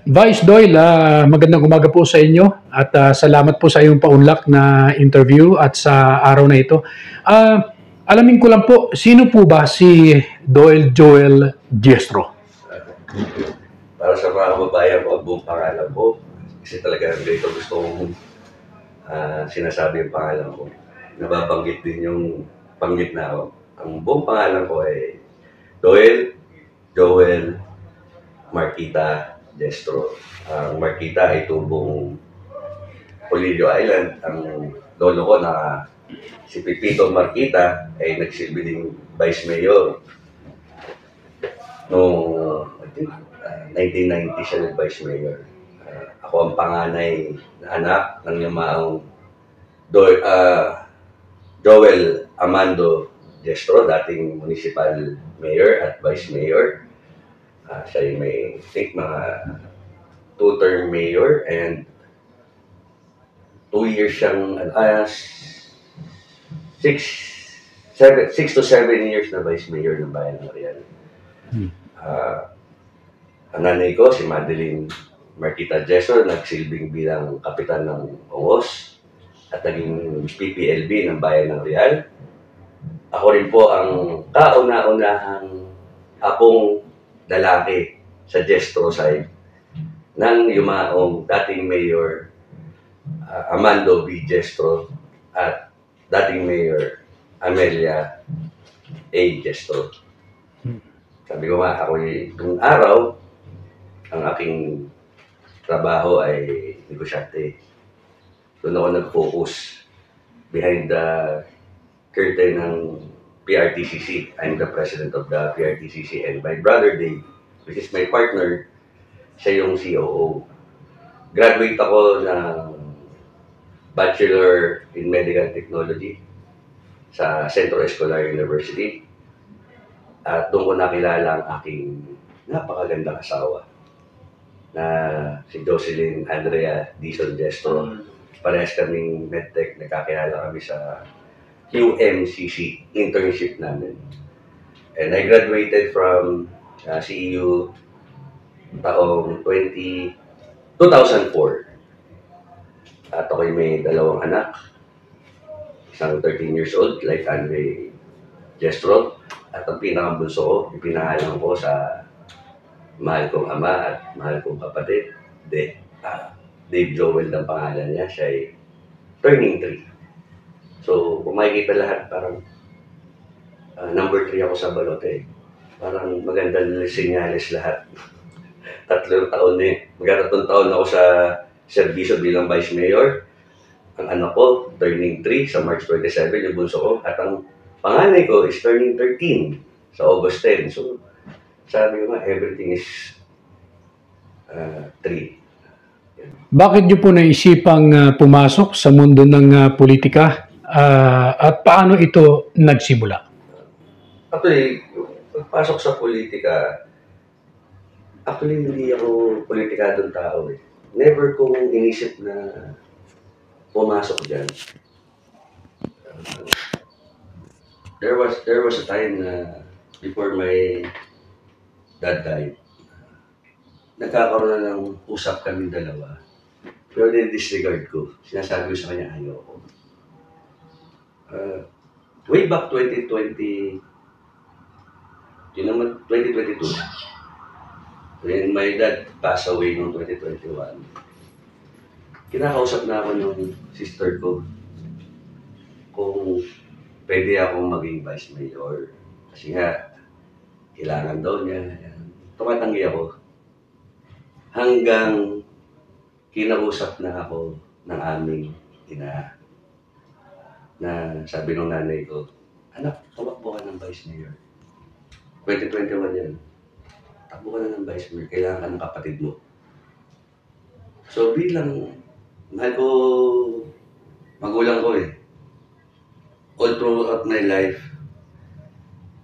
Vice Doyle, magandang umaga po sa inyo at salamat po sa iyong paunlak na interview at sa araw na ito. Alamin ko lang po, sino po ba si Doyle Joel Diestro? Para sa mga kababayan ko, ang buong pangalan ko, kasi talaga dito gusto kong sinasabi yung pangalan ko. Nababanggit din yung panggit na ako. Ang buong pangalan ko ay Doyle Joel Marquita Diestro. Ang Marquita ay tubong Polillo Island. Ang lolo ko na si Pipito Marquita ay nagsilbi ding Vice Mayor. Noong 1990 siya nag-Vice Mayor. Ako ang panganay na anak ng yumaong Joel Amando Diestro, dating municipal mayor at vice mayor. Siya ay may, I think, mga 2-term mayor and 2 years siyang, 6 to 7 years na vice mayor ng bayan ng Real. Ang nanay ko, si Madeline Marquita Diestro, nagsilbing bilang kapitan ng OWOS at naging PPLB ng bayan ng Real. Ako rin po ang kauna-unahang hapong lalaki sa Diestro side ng yumaong dating Mayor Amando V. Diestro at dating Mayor Amelia A. Diestro. Sabi ko nga, ako yung araw, ang aking trabaho ay negosyante. Doon ako nag-focus behind the curtain ng PRTCC. I'm the president of the PRTCC and my brother Dave, which is my partner, siya yung COO. Graduate ako ng Bachelor in Medical Technology sa Centro Escolar University. At doon ko nakilala ang aking napakagandang asawa na si Jocelyn Andrea Dizon Diestro. Parehas kaming medtech, nagkakilala kami sa QMCC internship namin. And I graduated from CEU taong 2004. At ako'y may dalawang anak. Isang 13 years old, like Andre Diestro. At ang pinakambunso ko, ipinahalan ko sa mahal kong ama at mahal kong kapatid. Dave Joel ang pangalan niya. Siya ay turning 3. So, kung makikita lahat, parang number 3 ako sa balote. Parang magandang senyales lahat. 3 taon eh. Magkatatlong taon ako sa serbisyo bilang Vice Mayor. Ang anak ko, turning 3 sa March 27, yung bunso ko. At ang panganay ko is turning 13 sa August 10. So, sabi ko nga, everything is 3. Bakit niyo po naisipang pumasok sa mundo ng politika at paano ito nagsimula? Actually, pagpasok sa politika, hindi ako politikadong tao eh. Never kong inisip na pumasok dyan. There was a time na before my dad died, nagkakaroon na ng usap kami dalawa. Pero disregard ko. Sinasabi ko sa kanya, ayoko. Way back 2022, when my dad passed away noong 2021, kinakausap na ako ng sister ko kung pwede akong maging vice mayor. Kasi nga, kailangan daw niya. Tumatanggi ako. Hanggang kinausap na ako ng aming ina na sabi ng nanay ko, anak, tumakbo ka ng vice mayor. 2021 yan. Takbo ka na ng vice mayor, kailangan ka ng kapatid mo. So bilang mahal ko magulang ko eh. All throughout my life,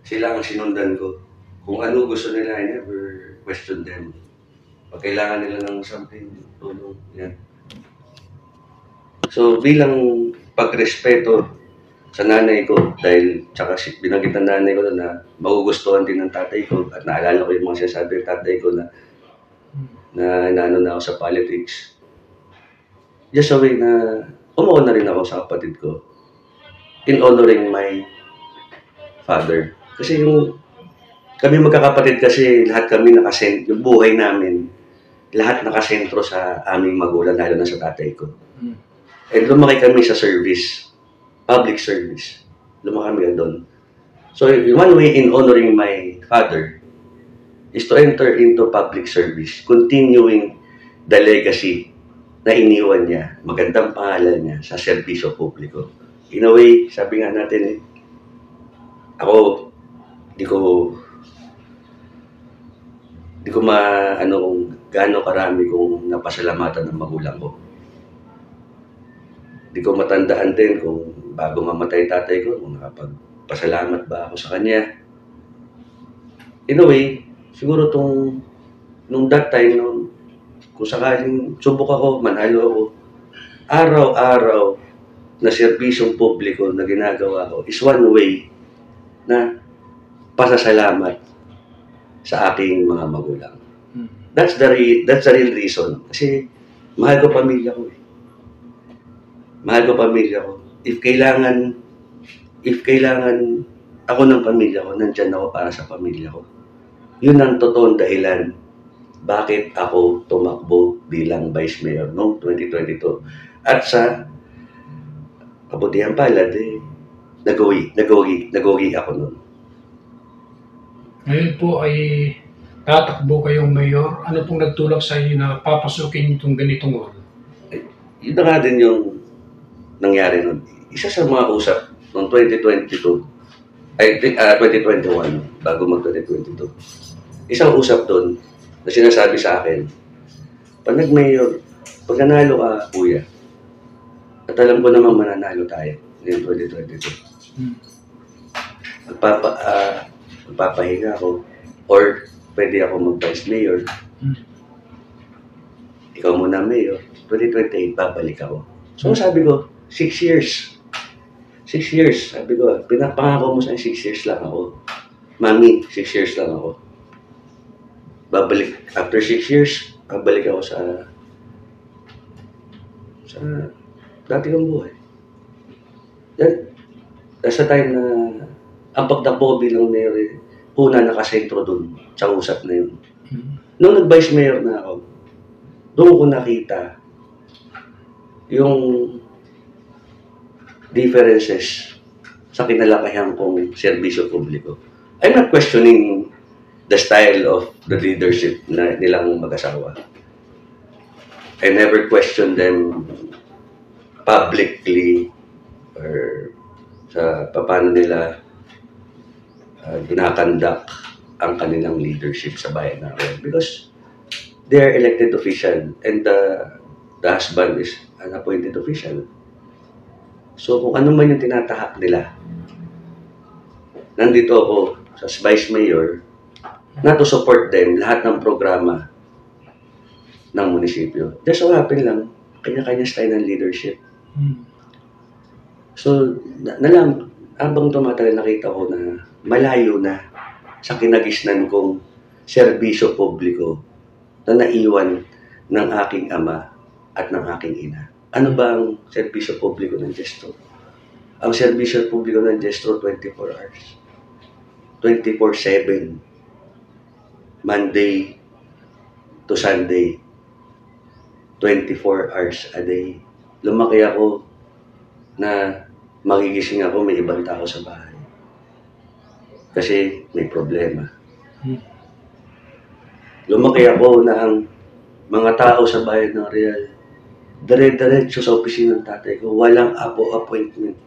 sila ang sinundan ko. Kung ano gusto nila, I never question them. Pag kailangan nila ng something, tulong, yan. So bilang pagrespeto sa nanay ko, dahil tsaka binanggit ng nanay ko na magugustuhan din ng tatay ko at naalala ko yung mga sinasabi ng tatay ko na na inaano na ako sa politics. Just a way na umuo na rin ako sa kapatid ko in honoring my father. Kasi kami magkakapatid kasi lahat kami yung buhay namin, lahat nakasentro sa aming magulang, lalo na sa tatay ko. And lumaki kami sa service, public service. Lumaki kami doon. So, one way in honoring my father is to enter into public service, continuing the legacy na iniwan niya, magandang pangalan niya sa serbisyo publiko. In a way, sabi nga natin, ako, di ko kung gaano karami kung napasalamatan ng magulang ko. Di ko matandaan din kung bago mamatay tatay ko, kung nakapagpasalamat ba ako sa kanya. In a way, siguro nung that time, kung sakaling subok ako, manalo ako, araw-araw na serbisyong publiko na ginagawa ko is one way na pasasalamat sa aking mga magulang. That's the real reason. Kasi mahal ko pamilya ko. Mahal ko pamilya ko. If kailangan ako ng pamilya ko, nandyan ako para sa pamilya ko. Yun ang totoong dahilan bakit ako tumakbo bilang Vice Mayor noong 2022. At sa kabutihan palad, nag-uwi ako noon. Ngayon po ay tatakbo kayong mayor. Ano pong nagtulak sa inyo na papasukin itong ganitong role? Yun na nga din yung nangyari noon. Isa sa mga usap noong 2021, bago mag-2022. Isang usap doon na sinasabi sa akin, pag nag-mayor, pag nanalo ka, kuya, at alam ko namang mananalo tayo ngayong 2022. Magpapahinga ako or pwede ako mag-vice mayor. Ikaw muna mayor, 2028 babalik ako. So sabi ko, 6 years. 6 years. Sabi ko, pinapangako mo sa 6 years lang ako. Mami, 6 years lang ako. Babalik, after 6 years, babalik ako sa dati kong buhay. Then, sa time na ang pagtakbo bilang mayor, una nakasentro dun sa usap na yun. Nung nag-vice mayor na ako, doon ko nakita yung differences sa kinalakihan kong serbisyo publiko. I'm not questioning the style of the leadership na nilang mag-asawa. I never questioned them publicly or sa paano nila ginakandak ang kanilang leadership sa bayan natin. Because they are elected official and the husband is an appointed official. So kung ano man yung tinatahak nila, nandito ako sa Vice Mayor na to support them lahat ng programa ng munisipyo. Just so happen lang, kanya-kanya style ng leadership. So, habang tumatagal nakita ko na malayo na sa kinagisnan kong serbisyo publiko na naiwan ng aking ama at ng aking ina. Ano ba ang serbisyo publiko ng Jestro? Ang serbisyo publiko ng Jestro, 24 hours. 24/7. Monday to Sunday. 24 hours a day. Lumaki ako na magigising ako, may ibang tao sa bahay. Kasi may problema. Lumaki ako na ang mga tao sa bayan ng Real, dire-diretso sa opisina ng tatay ko, walang appointment.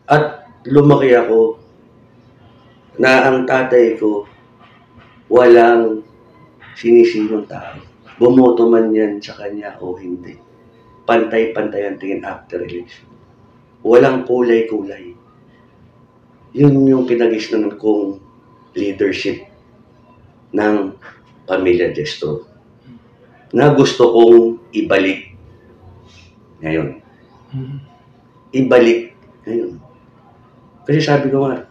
At lumaki ako na ang tatay ko walang sinisinong tao. Bumoto man yan sa kanya o hindi. Pantay-pantay ang tingin after election. Walang kulay-kulay. Yun yung kinagisnan kong leadership ng pamilya Jestro na gusto kong ibalik ngayon. Ibalik ngayon. Kasi sabi ko nga,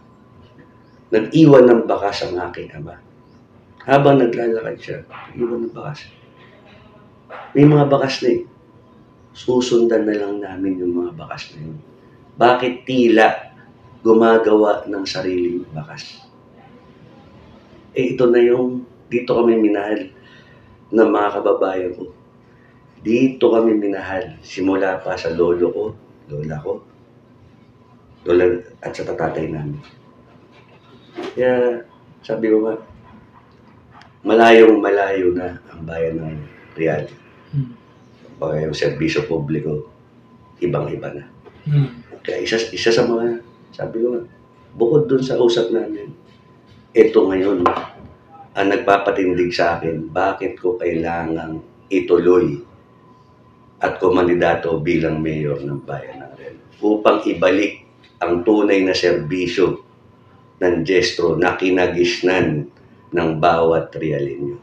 nag-iwan ng bakas ang aking ama. Habang naglalakad siya, iwan ng bakas. May mga bakas na eh. Susundan na lang namin yung mga bakas na yun. Bakit tila gumagawa ng sariling bakas? Ito na yung, dito kami minahal ng mga kababayan ko. Dito kami minahal. Simula pa sa lolo ko, lola ko, lola at sa tatay namin. Kaya sabi ko nga, malayong-malayo na ang bayan ng Real. Kaya yung serbisyo publiko, ibang-iba na. Kaya isa sa mga, sabi ko nga, bukod dun sa usap namin, ito ngayon, ang nagpapatindig sa akin, bakit ko kailangang ituloy at kumandidato bilang mayor ng bayan ng Real upang ibalik ang tunay na serbisyo ng Jestro na kinagisnan ng bawat Realenyo.